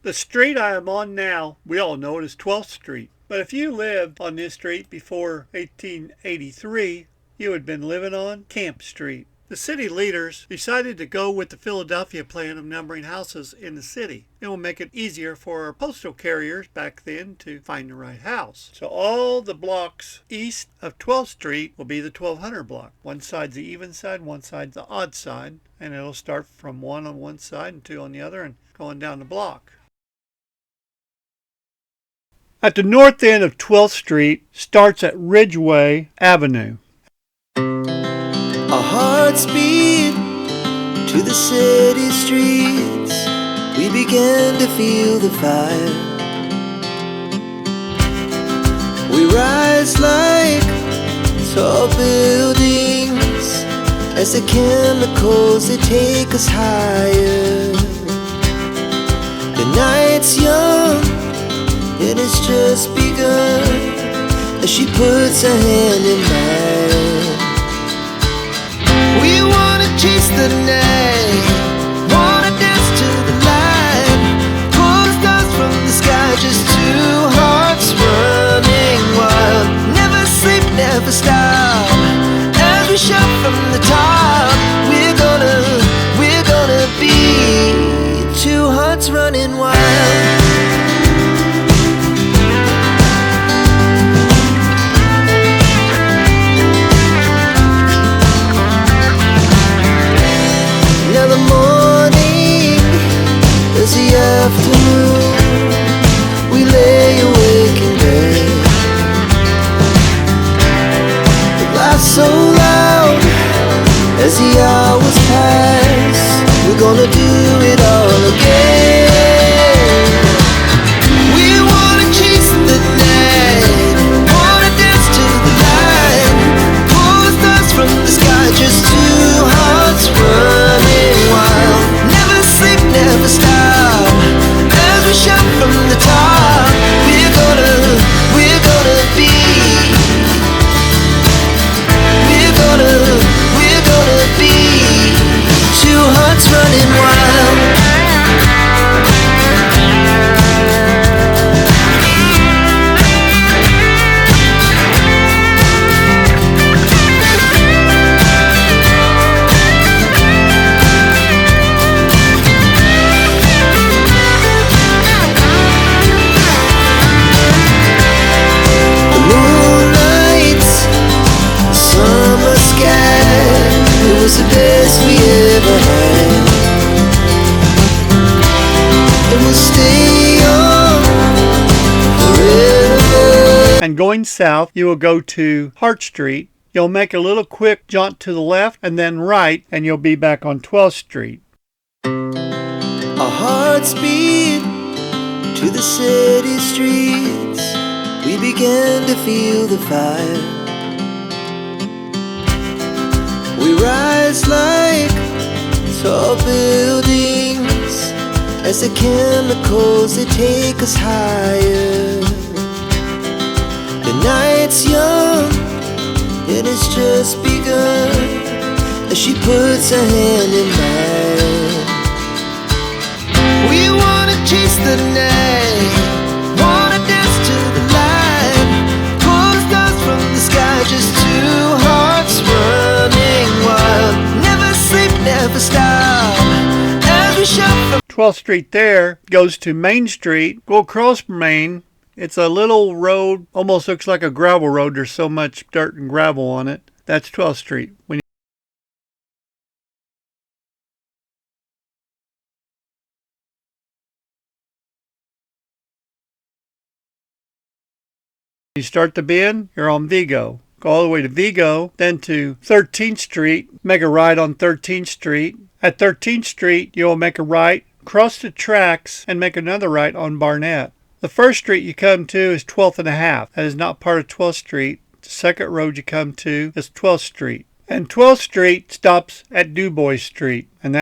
The street I am on now, we all know it as 12th Street. But if you lived on this street before 1883, you had been living on Camp Street. The city leaders decided to go with the Philadelphia plan of numbering houses in the city. It will make it easier for our postal carriers back then to find the right house. So all the blocks east of 12th Street will be the 1200 block. One side's the even side, one side's the odd side, and it'll start from 1 on one side and 2 on the other and going down the block. At the north end of 12th Street starts at Ridgeway Avenue. Our hearts beat to the city streets. We began to feel the fire. We rise like tall buildings as the chemicals, they take us higher. The night's young, it has just begun as she puts her hand in mine. We wanna chase the night, wanna dance to the light, pull the stars from the sky, just two hearts running wild. Never sleep, never stop, as we shout from the top. We're gonna be two hearts running wild. The afternoon, we lay awake in bed. It laughs so loud as the hours pass. We're gonna do it all again. We wanna chase the night, wanna dance to the light, pull the stars from the sky, just two hearts running wild. Never sleep, never stop, shout from the top. We're gonna be, we're gonna be two hearts running wild. The best we ever had, and we'll stay on forever. And going south, you will go to Hart Street. You'll make a little quick jaunt to the left and then right, and you'll be back on 12th Street. Our hearts beat to the city streets. We began to feel the fire. We rise like tall buildings as the chemicals, they take us higher. The night's young, it has just begun as she puts her hand in mine. We wanna chase the night, wanna dance to the light, pull the stars from the sky, just two hearts running wild. Never sleep, never stop, as we shout from 12th Street there goes to Main Street. Go across Main. It's a little road, almost looks like a gravel road. There's so much dirt and gravel on it. That's 12th Street. When you start the bend, you're on Vigo. Go all the way to Vigo, then to 13th Street. Make a right on 13th Street. At 13th Street, you'll make a right, cross the tracks, and make another right on Barnett. The first street you come to is 12th and a half. That is not part of 12th Street. The second road you come to is 12th Street. And 12th Street stops at Du Bois Street, and